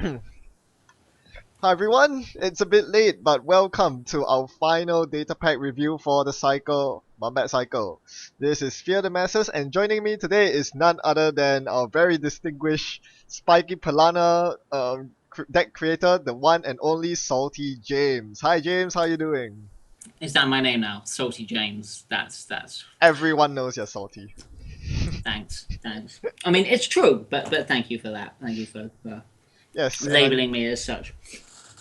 Hi everyone, it's a bit late, but welcome to our final data pack review for the cycle, Wombat cycle. This is Fear the Masses, and joining me today is none other than our very distinguished Spiky Pilana deck creator, the one and only Salty James. Hi James, how you doing? Is that my name now? Salty James. That's. Everyone knows you're salty. Thanks. I mean, it's true, but thank you for that. Thank you for Yes, and labeling me as such.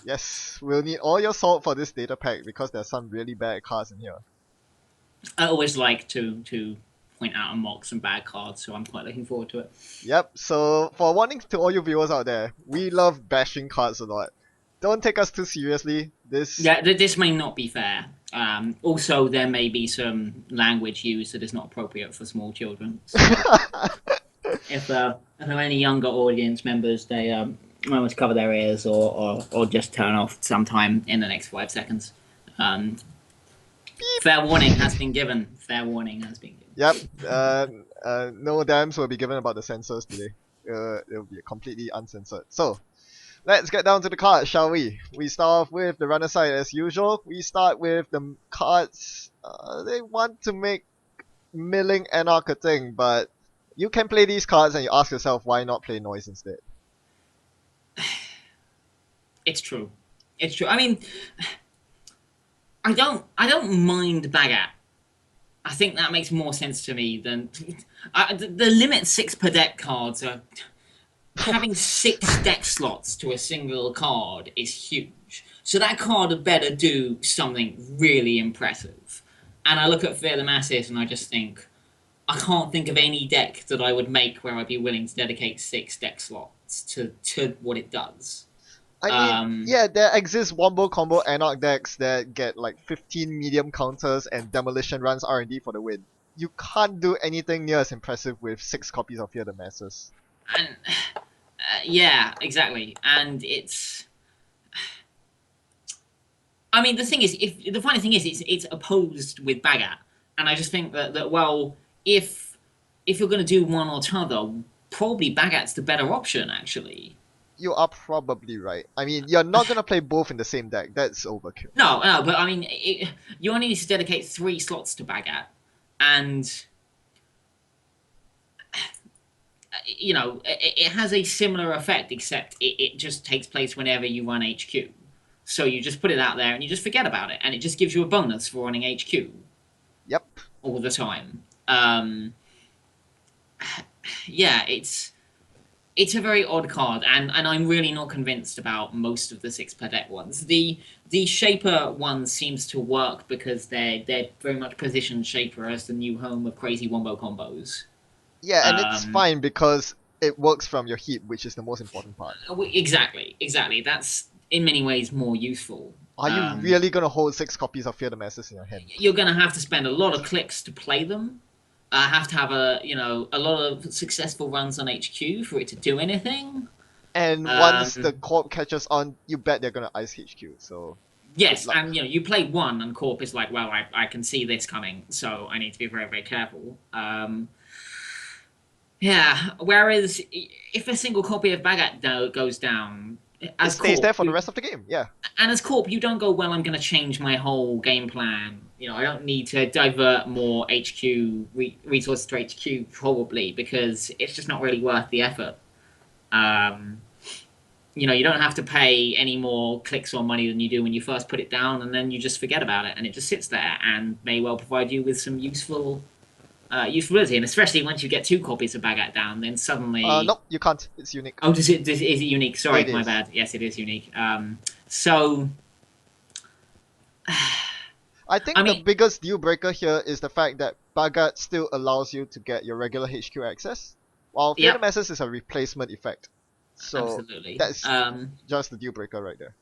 yes, we'll need all your salt for this data pack because there's some really bad cards in here. I always like to point out and mock some bad cards, so I'm quite looking forward to it. Yep, so for warning to all you viewers out there, we love bashing cards a lot. Don't take us too seriously. This Yeah, this may not be fair. Also, there may be some language used that is not appropriate for small children. So, if there are any younger audience members, they might want to cover their ears or just turn off sometime in the next 5 seconds. Um, Fair warning has been given. Fair warning has been given. Yep, no dams will be given about the censors today. It'll be completely uncensored. So, let's get down to the cards, shall we? We start off with the runner side as usual. We start with the cards. They want to make milling Anarch a thing, but you can play these cards and you ask yourself why not play noise instead. It's true. It's true. I mean, I don't mind Bagat. I think that makes more sense to me than the limit six per deck cards are having six deck slots to a single card is huge. So that card had better do something really impressive. And I look at Fear the Masses and I just think I can't think of any deck that I would make where I'd be willing to dedicate six deck slots to what it does. I mean, Um, yeah, there exists wombo combo Anarch decks that get like 15 medium counters and demolition runs R&D for the win. You can't do anything near as impressive with 6 copies of Fear the Masses. and yeah, exactly. And it's I mean, the thing is, if the funny thing is, it's opposed with Bagat, and I just think that well, if you're going to do one or t'other, probably Bagat's the better option, actually. You are probably right. I mean, you're not gonna play both in the same deck. That's overkill. No, but I mean, you only need to dedicate 3 slots to Bagat, and it has a similar effect, except it just takes place whenever you run HQ. So you just put it out there and you just forget about it, and it just gives you a bonus for running HQ Yep. all the time. Yeah, it's a very odd card, and I'm really not convinced about most of the six per deck ones. The Shaper one seems to work because they're very much positioned Shaper as the new home of crazy wombo combos. Yeah, and it's Um, fine because it works from your heat, which is the most important part. exactly. That's in many ways more useful. Are you really gonna hold 6 copies of Fear the Masses in your hand? You're going to have to spend a lot of clicks to play them. Have to have a lot of successful runs on HQ for it to do anything. And once the Um, corp catches on, you bet they're gonna ice HQ. So good yes, luck. and you play one, and Corp is like, well, I can see this coming, so I need to be very careful. Yeah. Whereas if a single copy of Bagat goes down, It as stays Corp, there for the rest of the game. Yeah. and as Corp, you don't go, well, I'm going to change my whole game plan. I don't need to divert more HQ resources to HQ probably because it's just not really worth the effort. Um, you don't have to pay any more clicks or money than you do when you first put it down, and then you just forget about it, and it just sits there and may well provide you with some usefulity. And especially once you get 2 copies of Bagat down, then suddenly, Nope, you can't. It's unique. oh, is it unique? Sorry, It my is. bad. Yes, it is unique. So I I think the mean, biggest deal breaker here is the fact that Bagat still allows you to get your regular HQ access, while Fear the yep, Masses is a replacement effect. So absolutely. that's just the deal breaker right there.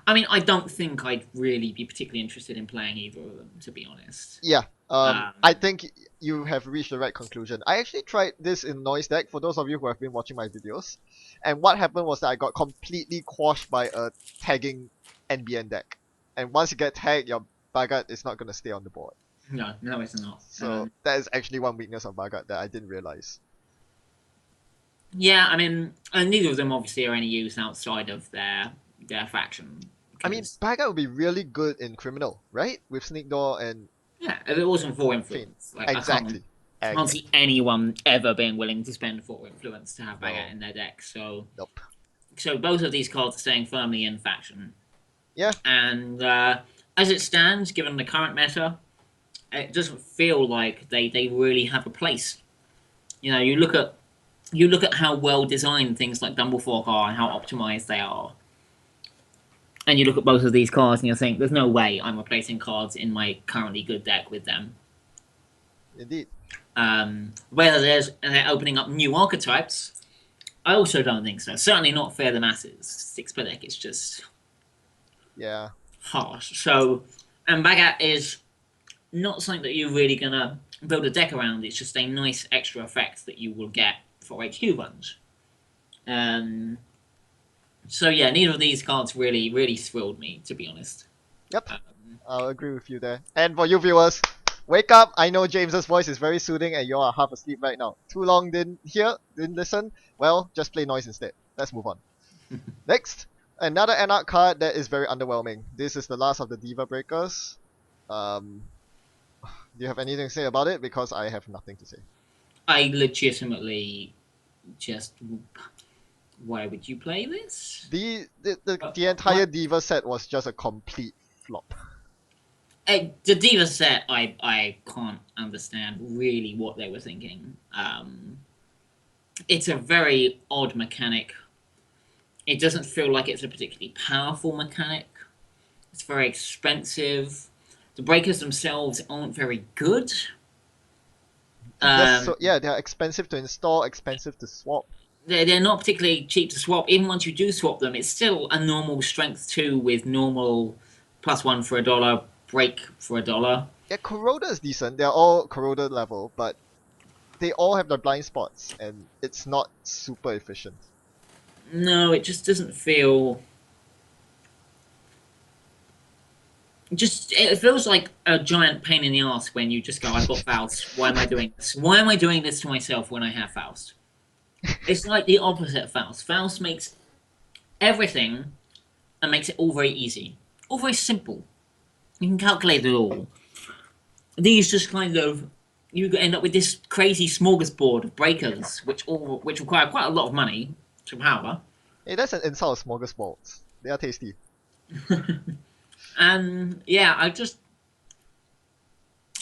I mean, I don't think I'd really be particularly interested in playing either of them, to be honest. Yeah, I Um, think you have reached the right conclusion. I actually tried this in Noise Deck for those of you who have been watching my videos, and what happened was that I got completely quashed by a tagging NBN deck. And once you get tagged, your Bagat is not gonna stay on the board. no, it's not. So that is actually one weakness of Bagat that I didn't realize. Yeah, I mean, and neither of them obviously are any use outside of their faction. I mean, Because Baga would be really good in criminal, right? With Sneak Door and yeah, if it wasn't for Feint. influence, like Exactly. can't see Exactly. anyone ever being willing to spend for influence to have Bagat No. in their deck. Nope. So both of these cards are staying firmly in faction, Yeah. and as it stands, given the current meta, it doesn't feel like they really have a place. You know, you look at how well designed things like Dumblefork are and how optimized they are, and you look at both of these cards and you think, "There's no way I'm replacing cards in my currently good deck with them." Indeed. Whether they're opening up new archetypes, I also don't think so. Certainly not fair the masses. Six per deck is just Yeah. harsh. So, and Bagat is not something that you're really gonna build a deck around. It's just a nice extra effect that you will get for HQ runs. Um, so yeah, neither of these cards really thrilled me, to be honest. Yep. Um, I'll agree with you there. And for you viewers, wake up! I know James's voice is very soothing, and you are half asleep right now. Too long didn't hear, didn't listen. Well, just play noise instead. Let's move on. Next, another ANR card that is very underwhelming. This is the last of the Diva Breakers. Um, do you have anything to say about it? Because I have nothing to say. I legitimately just why would you play this? The entire What Diva set was just a complete flop. the Diva set, I can't understand really what they were thinking. It's a very odd mechanic. It doesn't feel like it's a particularly powerful mechanic. It's very expensive. The breakers themselves aren't very good. Yes, Um, so yeah, they are expensive to install, expensive to swap. they're not particularly cheap to swap. Even once you do swap them, it's still a normal strength two with normal +1 for $1, break for $1. Yeah, Kuroda is decent. They're all Kuroda level, but they all have their blind spots, and it's not super efficient. No, it just doesn't feel. Just it feels like a giant pain in the ass when you just go, I've got Faust. Why am I doing this? Why am I doing this to myself when I have Faust? It's like the opposite of Faust. Faust makes everything and makes it all very easy, all very simple. You can calculate it all. These just kind of you end up with this crazy smorgasbord of breakers, which require quite a lot of money to power. Hey, that's an insult of smorgasbords. They are tasty. And yeah,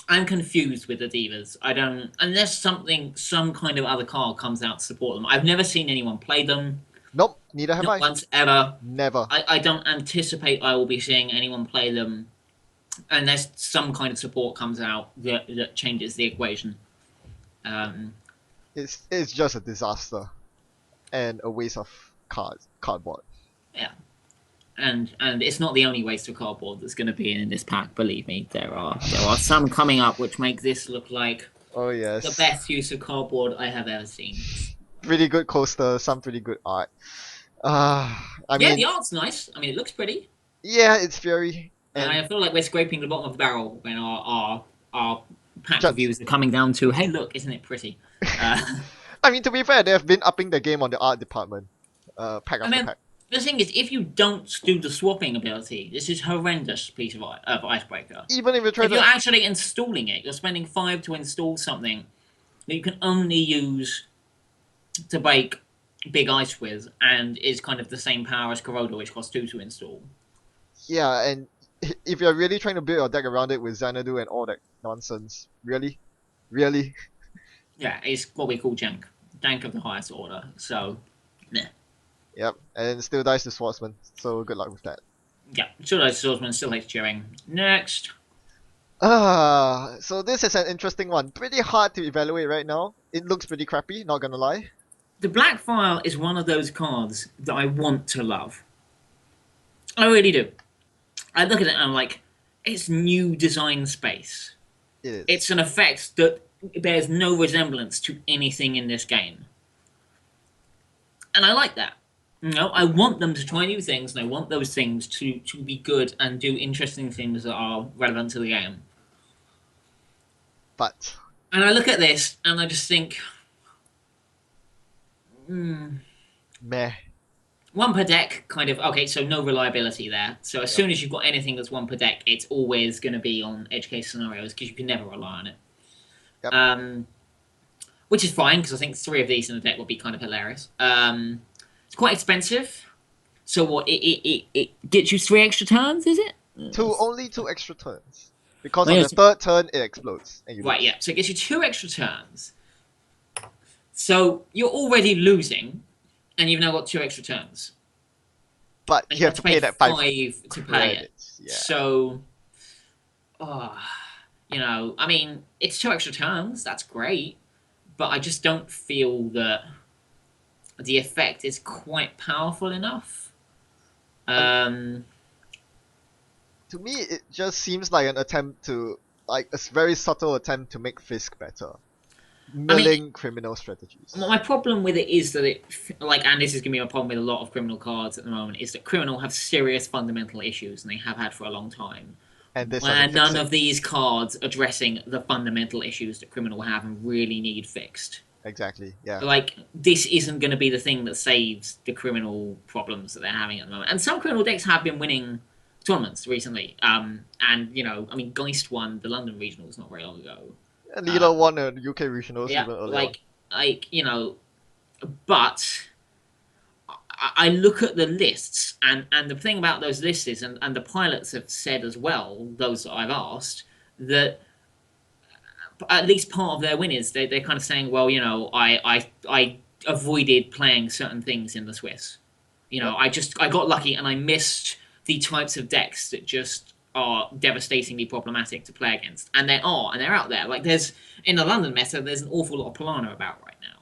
I'm confused with the divas. I don't unless some kind of other card comes out to support them. I've never seen anyone play them. Nope, neither have Not I. once ever. Never. I don't anticipate I will be seeing anyone play them unless some kind of support comes out that changes the equation. Um, It's just a disaster and a waste of cardboard. yeah, and it's not the only waste of cardboard that's going to be in this pack. Believe me, there are some coming up which make this look like Oh the yes, best use of cardboard I have ever seen. pretty good coaster, some pretty good art. I Yeah, mean, the art's nice. I mean, it looks pretty. yeah, it's Fury And and I feel like we're scraping the bottom of the barrel when our pack just. reviews are coming down to, hey, look, isn't it pretty? Uh, I mean, to be fair, they have been upping the game on the art department, pack I after mean, pack. the thing is, if you don't do the swapping ability, this is horrendous piece of icebreaker. Even if you try If you're to, actually installing it, you're spending 5 to install something that you can only use to bake big ice with, and is kind of the same power as Kuroda, which costs 2 to install. yeah, and if you're really trying to build your deck around it with Xanadu and all that nonsense, really, really, Yeah, it's what we call jank. Jank of the highest order. So, yeah. yep, and still dies to Swordsman. So good luck with that. Yeah, still likes swordsman, still likes cheering. Next. So this is an interesting one. Pretty hard to evaluate right now. It looks pretty crappy, not gonna lie. The Black File is one of those cards that I want to love. I really do. I look at it and I'm like, it's new design space. It is. It's an effect that bears no resemblance to anything in this game. And I like that. You know, I want them to try new things, and I want those things to be good and do interesting things that are relevant to the game. But And I look at this and I just think, Meh. One per deck, kind of. Okay, so no reliability there. So as Yep. soon as you've got anything that's one per deck, it's always going to be on edge case scenarios because you can never rely on it. Yep. Which is fine because I think 3 of these in a deck would be kind of hilarious. It's quite expensive. So what? It gets you 3 extra turns, is it? Only 2 extra turns. Because Well, on yeah, the third turn it explodes and you right, lose. yeah. So it gets you 2 extra turns. So you're already losing, and you've now got 2 extra turns. But And you you have have to to pay pay that 5 5 to pay it. credits. Yeah. So, oh, I mean, it's 2 extra turns. That's great, but I just don't feel that the effect is quite powerful enough. To me, it just seems like an attempt to, like a very subtle attempt to make Fisk better. I mean, Milling criminal strategies. my problem with it is that and this is going to be my problem with a lot of criminal cards at the moment, is that criminal have serious fundamental issues, and they have had for a long time. And this Where doesn't fix none it. of these cards addressing the fundamental issues that criminal have and really need fixed. Exactly, yeah. Like, this isn't going to be the thing that saves the criminal problems that they're having at the moment. And some criminal decks have been winning tournaments recently. And, I mean, Geist won the London Regionals not very long ago. And Lilo won a UK regionals Yeah, even earlier on. But I look at the lists, and the thing about those lists is, and the pilots have said as well, those that I've asked, that at least part of their win is they're kind of saying, well, I avoided playing certain things in the Swiss. Yep. I got lucky and I missed the types of decks that just are devastatingly problematic to play against. And they're out there. Like, there's in the London meta, there's an awful lot of Polana about right now.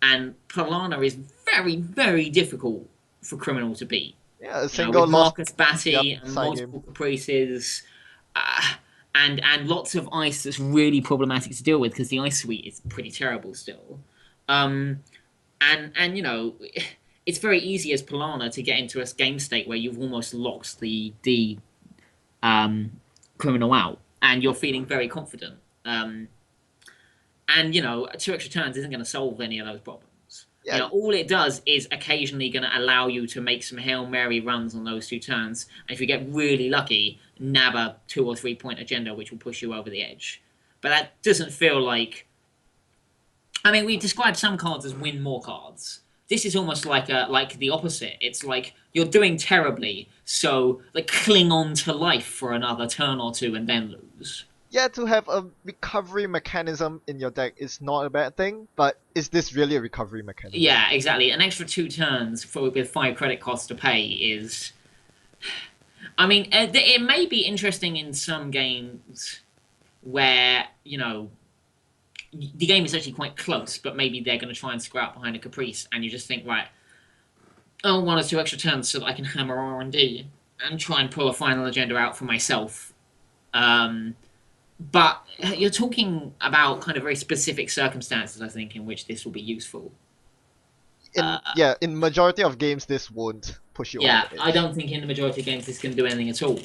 And Polana is very, very difficult for criminal to beat. Yeah, a single with lost. Marcus Batty Yep, and side multiple caprices. And lots of ice that's really problematic to deal with because the ice suite is pretty terrible still. And it's very easy as Polana to get into a game state where you've almost locked the criminal out and you're feeling very confident. And 2 extra turns isn't going to solve any of those problems. Yeah. All it does is occasionally going to allow you to make some Hail Mary runs on those 2 turns. And if you get really lucky, nab a 2 or 3 point agenda, which will push you over the edge. But that doesn't feel like... I mean, we described some cards as win more cards. This is almost like the opposite. It's like you're doing terribly, so cling on to life for another turn or 2 and then lose. Yeah, to have a recovery mechanism in your deck is not a bad thing, but is this really a recovery mechanism? Yeah, exactly. An extra 2 turns with 5 credit costs to pay is... I mean, it may be interesting in some games where, the game is actually quite close, but maybe they're going to try and square out behind a Caprice, and you just think, right, 1 or 2 extra turns so that I can hammer R&D and try and pull a final agenda out for myself. But you're talking about kind of very specific circumstances, I think, in which this will be useful. In majority of games, this won't push you over the edge. I don't think in the majority of games this can do anything at all.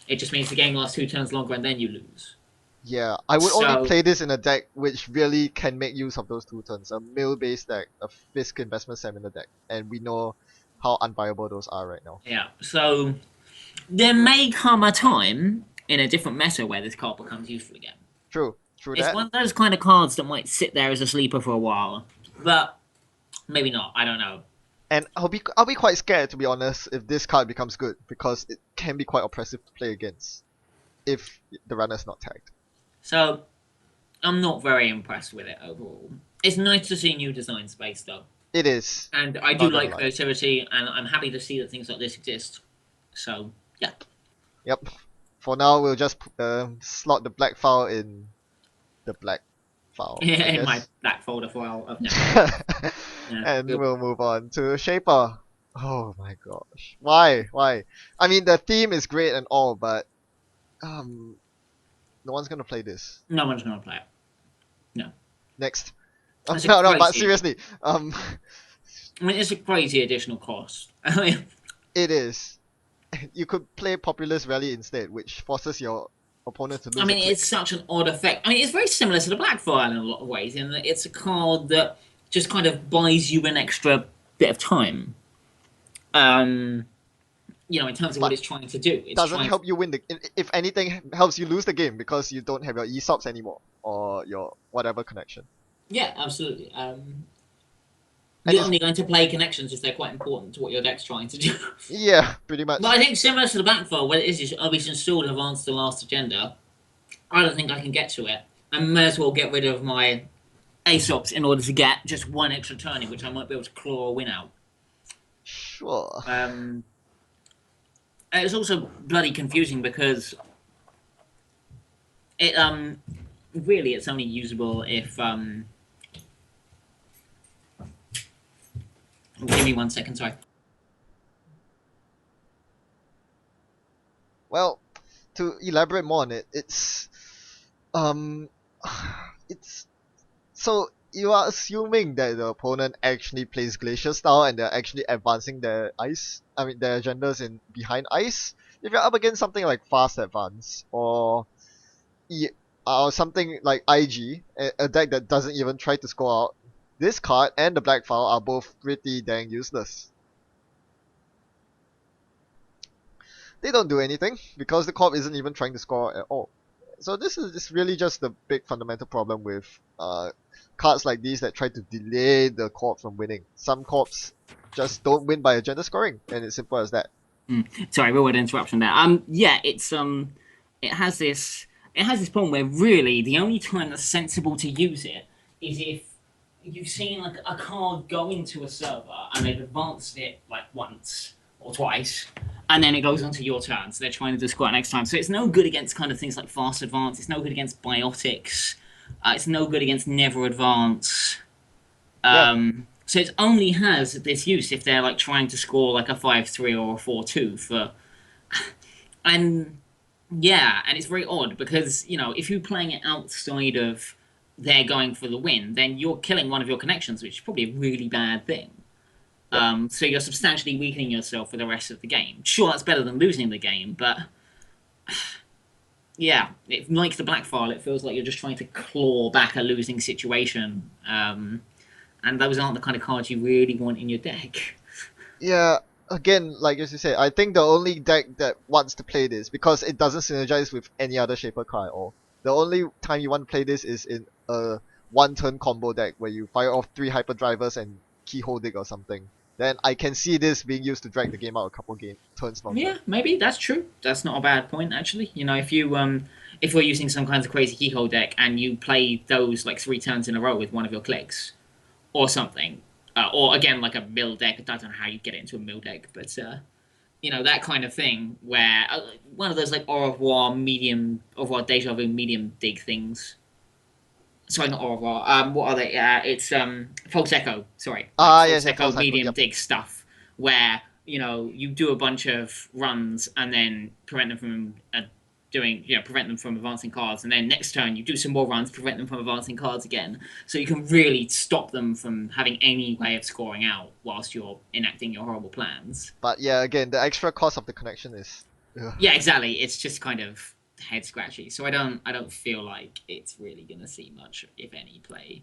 It just means the game lasts 2 turns longer and then you lose. Yeah, I would only play this in a deck which really can make use of those 2 turns. A mill-based deck, a Fisk investment seminar deck, and we know how unviable those are right now. Yeah, so there may come a time in a different meta where this card becomes useful again. True It's that. one of those kind of cards that might sit there as a sleeper for a while, but maybe not. I don't know. And I'll be quite scared, to be honest, if this card becomes good, because it can be quite oppressive to play against if the runner's not tagged. So I'm not very impressed with it overall. It's nice to see new design space though. It is. And I do like creativity, and I'm happy to see that things like this exist. So, yeah. Yep. For now, we'll just slot the black file in the black file. Yeah, in my black folder file of now. And we'll move on to Shaper. Oh my gosh. Why? I mean, the theme is great and all, but no one's gonna play this. No one's gonna play it. No. Next. No, but seriously. I mean, it's a crazy additional cost. It is. You could play Populist Rally instead, which forces your opponent to lose. I mean, it's such an odd effect. I mean, it's very similar to the Black File in a lot of ways, in that it's a card that just kind of buys you an extra bit of time. Um, in terms of what But it's trying to do, it's doesn't trying to. help you win the. If anything, helps you lose the game because you don't have your ESOPs anymore or your whatever connection. Yeah, absolutely. And You're it's only going to play connections if they're quite important to what your deck's trying to do. yeah, pretty But much. I think similar to the backfall, what it is obviously installed advanced the last agenda. I don't think I can get to it. I may as well get rid of my ASOPs in order to get just one extra turn in which I might be able to claw a win out. Sure. Um, it's also bloody confusing because it really it's only usable if give me 1 second, sorry. Well, to elaborate more on it, um, it's so you are assuming that the opponent actually plays glacier style and they're actually advancing their ice. I mean their agendas in behind ice. If you're up against something like fast advance E- or something like IG, a deck that doesn't even try to score out, this card and the black file are both pretty dang useless. They don't do anything because the corp isn't even trying to score at all. So this is really just the big fundamental problem with cards like these that try to delay the corp from winning. Some corps just don't win by agenda scoring, and it's simple as that. Sorry, real word interruption there. Yeah, it has this problem where really the only time that's sensible to use it is if you've seen like a card go into a server and they've advanced it like once or twice, and then it goes onto your turn. So they're trying to do squat next time. So it's no good against kind of things like fast advance. It's no good against biotics. It's no good against never advance. Yeah, So it only has this use if they're like trying to score like a 5-3 or a 4-2 for, and yeah, and it's very odd because if you're playing it outside of they're going for the win, then you're killing one of your connections, which is probably a really bad thing. yep. So you're substantially weakening yourself for the rest of the game. Sure, that's better than losing the game, but yeah, like the black file, it feels like you're just trying to claw back a losing situation. And those aren't the kind of cards you really want in your deck. Yeah, again, like as you said, I think the only deck that wants to play this because it doesn't synergize with any other shaper card at all. The only time you want to play this is in a one turn combo deck where you fire off 3 hyperdrivers and keyhole dig or something. Then I can see this being used to drag the game out a couple game turns longer. Yeah, maybe that's true. That's not a bad point actually. If you're using some kinds of crazy keyhole deck and you play those like 3 turns in a row with one of your clicks or something, or again like a mill deck. I don't know how you get it into a mill deck, but that kind of thing where one of those like au revoir deja vu medium dig things. Sorry, not au revoir. What are they? It's false echo. Sorry, like Ah, false yes, yeah, echo false hyper. medium Yep. dig stuff where you do a bunch of runs and then prevent them from prevent them from advancing cards, and then next turn you do some more runs, prevent them from advancing cards again. So you can really stop them from having any way of scoring out whilst you're enacting your horrible plans. But yeah, again, the extra cost of the connection is. Ugh. Yeah, exactly. It's just kind of head scratchy. So I don't feel like it's really gonna see much, if any, play.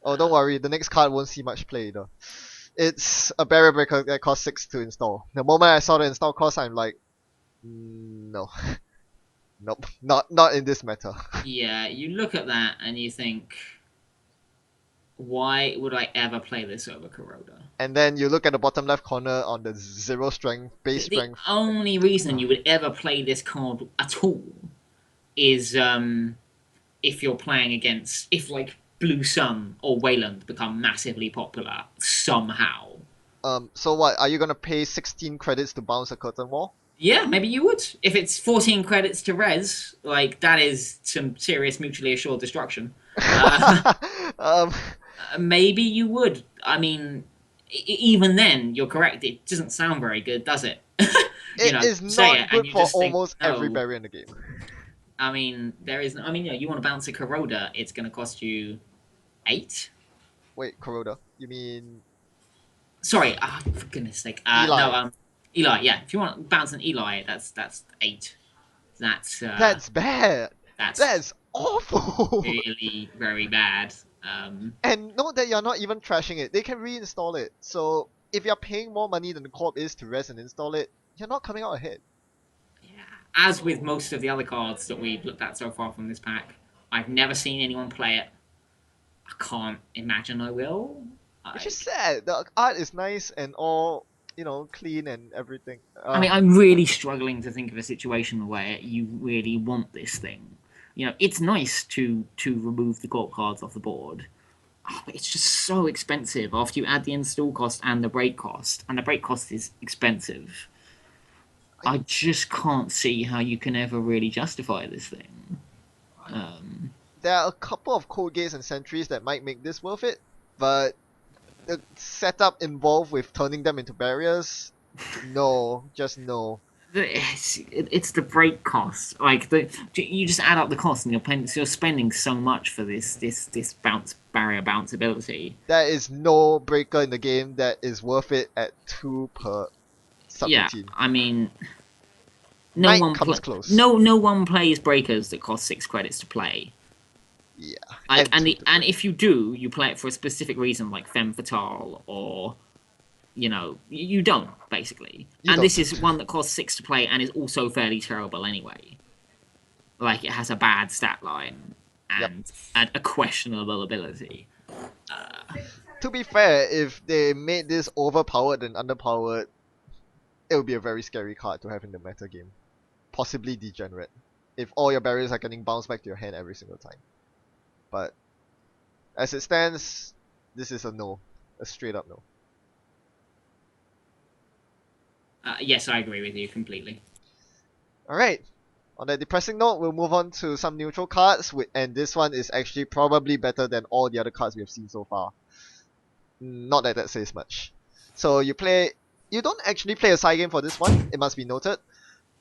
Oh, don't worry, the next card won't see much play though. It's a barrier breaker that costs 6 to install. The moment I saw the install cost, I'm like, no, nope, not in this meta. Yeah, you look at that and you think, why would I ever play this over Kuroda? And then you look at the bottom left corner on the 0 strength, base The strength. only reason you would ever play this card at all is if you're playing against if like Blue Sun or Wayland become massively popular somehow. So what? Are you gonna pay 16 credits to bounce a curtain wall? Yeah, maybe you would. If it's 14 credits to res, like that is some serious mutually assured destruction. Uh, um, maybe you would. I mean, even then, you're correct. It doesn't sound very good, does it? it is Say not it, and good you for just think, almost every no. barrier in the game. I mean, there is. I mean, yeah, you want to bounce a Kuroda, it's going to cost you 8. Wait, Kuroda? You mean Sorry, for goodness sake. No, Eli? Eli. Yeah, if you want to bounce an Eli, that's 8. That's That's bad. that's That's awful. really very bad. And note that you're not even trashing it. They can reinstall it. So if you're paying more money than the corp is to res and install it, you're not coming out ahead. As with most of the other cards that we've looked at so far from this pack, I've never seen anyone play it. I can't imagine I will. Which is sad. The art is nice and all, clean and everything. I mean, I'm really struggling to think of a situation where you really want this thing. It's nice to remove the corp cards off the board. But it's just so expensive after you add the install cost and the break cost. And the break cost is expensive. I just can't see how you can ever really justify this thing. There are a couple of code gates and sentries that might make this worth it, but the setup involved with turning them into barriers, no, just no. It's the break cost. You just add up the cost, and you're spending so much for this barrier bounce ability. There is no breaker in the game that is worth it at 2 per sub-routine. I mean, no one comes close. No one plays breakers that cost 6 credits to play. Yeah. And if you do, you play it for a specific reason, like Femme Fatale, or you don't basically. This is one that costs 6 to play and is also fairly terrible anyway. Like, it has a bad stat line and a questionable ability. To be fair, if they made this overpowered and underpowered, it would be a very scary card to have in the meta game. Possibly degenerate. If all your barriers are getting bounced back to your hand every single time. But as it stands, this is a no. A straight up no. Yes, I agree with you completely. Alright. On that depressing note, we'll move on to some neutral cards, and this one is actually probably better than all the other cards we have seen so far. Not that that says much. So you don't actually play a side game for this one, it must be noted.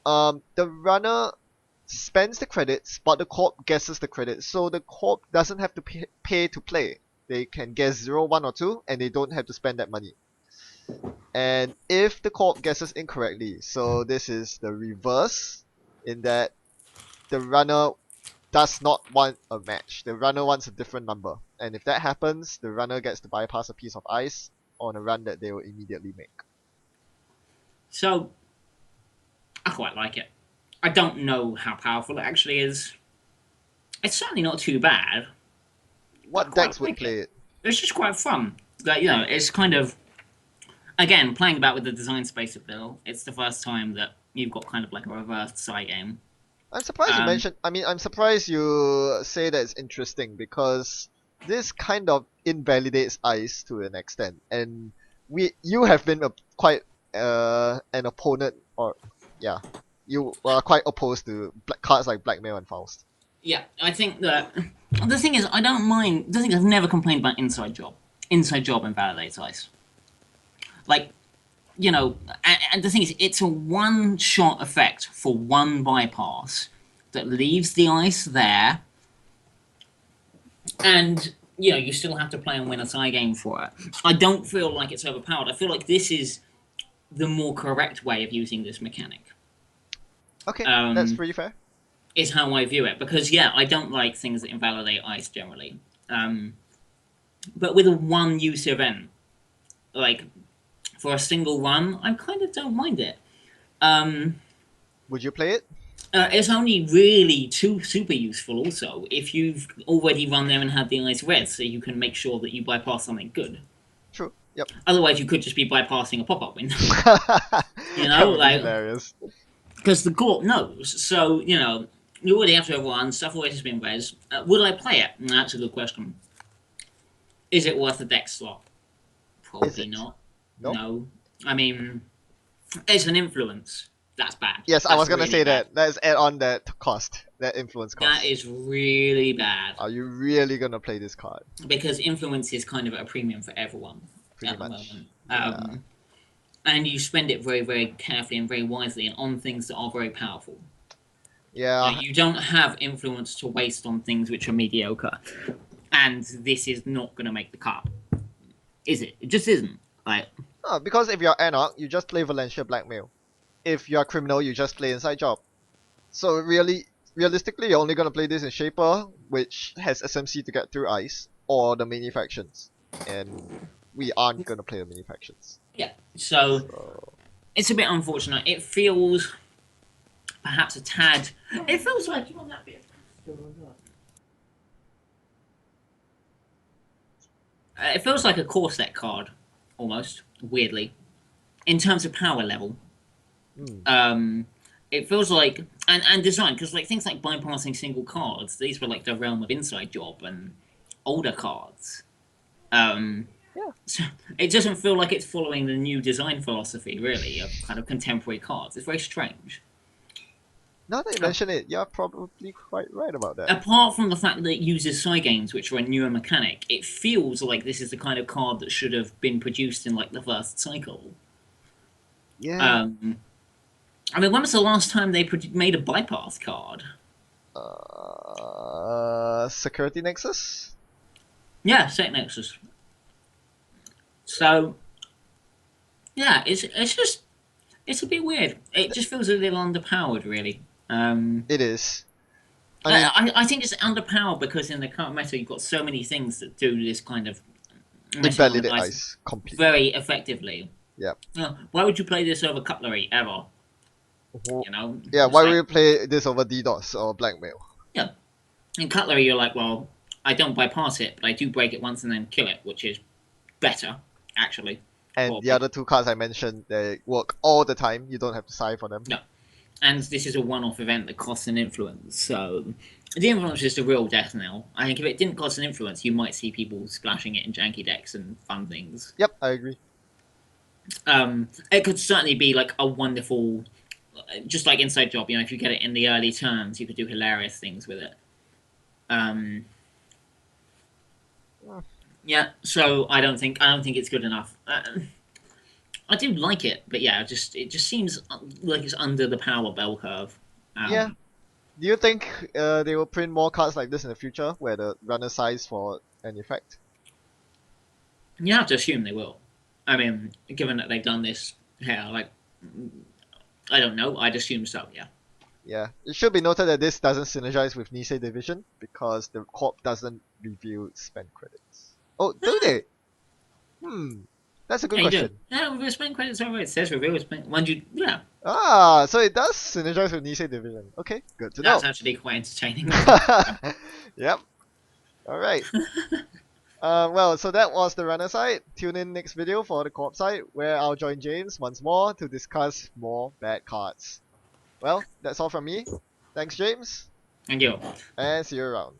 The runner spends the credits, but the corp guesses the credits, so the corp doesn't have to pay to play. They can guess 0, 1, or 2, and they don't have to spend that money. And if the corp guesses incorrectly, so this is the reverse, in that the runner does not want a match. The runner wants a different number. And if that happens, the runner gets to bypass a piece of ice on a run that they will immediately make. So, I quite like it. I don't know how powerful it actually is. It's certainly not too bad. What decks would play it? It's just quite fun. It's kind of, again, playing about with the design space of Bill. It's the first time that you've got kind of like a reversed side game. I'm surprised you mentioned. I'm surprised you say that it's interesting, because this kind of invalidates ice to an extent, and you have been quite an opponent, or you are quite opposed to cards like Blackmail and Faust. Yeah, I think that the thing is, I don't mind. The thing is, I've never complained about Inside Job. Inside Job invalidates ice. Like, and the thing is, it's a one-shot effect for one bypass that leaves the ice there, and you still have to play and win a tie game for it. I don't feel like it's overpowered. I feel like this is the more correct way of using this mechanic. Okay, that's pretty fair. Is how I view it, because I don't like things that invalidate ice generally. But with a one-use event, like for a single run, I kind of don't mind it. Would you play it? It's only really super useful also if you've already run there and had the ice red, so you can make sure that you bypass something good. True. Yep. Otherwise, you could just be bypassing a pop-up window. Hilarious. Because the Gorp knows, so you already have to have run. Stuff always has been res. Would I play it? That's a good question. Is it worth a deck slot? Probably not. Nope. No. I mean, it's an influence. That's bad. Yes, I was gonna really say bad. that. Let's add on that cost, that influence cost. That is really bad. Are you really gonna play this card? Because influence is kind of at a premium for everyone Pretty at the much. moment. And you spend it very, very carefully and very wisely and on things that are very powerful. Yeah. You don't have influence to waste on things which are mediocre. And this is not going to make the cut. Is it? It just isn't. No, because if you're ANR, you just play Valencia Blackmail. If you're Criminal, you just play Inside Job. So realistically, you're only going to play this in Shaper, which has SMC to get through ice. or the mini factions, and we aren't gonna play the mini factions. Yeah. So So it's a bit unfortunate. It feels perhaps a tad. It feels like it feels like a core set card, almost weirdly, in terms of power level. hmm. It feels like and design because like things like bypassing single cards. These were like the realm of Inside Job and older cards. Um, Yeah. so it doesn't feel like it's following the new design philosophy, really, of kind of contemporary cards. It's very strange. Now that you Uh, mention it, you're probably quite right about that. Apart from the fact that it uses games, which are a newer mechanic, it feels like this is the kind of card that should have been produced in like the first cycle. Yeah. Um, I mean, when was the last time they made a bypass card? Security Nexus. Yeah, Set Nexus. So yeah, it's just it's a bit weird. It just feels a little underpowered, really. It is. I mean, I think it's underpowered because in the current meta you've got so many things that do this kind of messing on the invalidate dice ice completely. very effectively. Yeah. Why would you play this over cutlery ever? You know, Yeah. it's Why would like you play this over DDoS or blackmail? yeah. In cutlery, you're like, well, I don't bypass it, but I do break it once and then kill it, which is better actually. And the Probably. other two cards I mentioned, they work all the time. You don't have to sign for them. No, and this is a one-off event that costs an influence. So the influence is the real death knell. I think if it didn't cost an influence, you might see people splashing it in janky decks and fun things. Yep, I agree. It could certainly be like a wonderful, just like Inside Job. You know, if you get it in the early turns, you could do hilarious things with it. Yeah, so I don't think it's good enough. I do like it, but yeah, it just seems like it's under the power bell curve. Yeah. Um, Do you think they will print more cards like this in the future, where the runner size for an effect? you have to assume they will. I mean, given that they've done this, yeah, like I don't know, I'd assume so. Yeah. Yeah. It should be noted that this doesn't synergize with Nisei Division because the corp doesn't reveal spend credits. Oh, do they? Hmm. That's a good Yeah, you do. question. Yeah, reveal spend credits over. It says reveal spend. When you, yeah, Ah, so it does synergize with Nisei Division. Okay, good to know. that's actually quite entertaining. Yep. All right. Well, so that was the runner side. Tune in next video for the co-op side, where I'll join James once more to discuss more bad cards. Well, that's all from me. Thanks, James, Thank you. and see you around.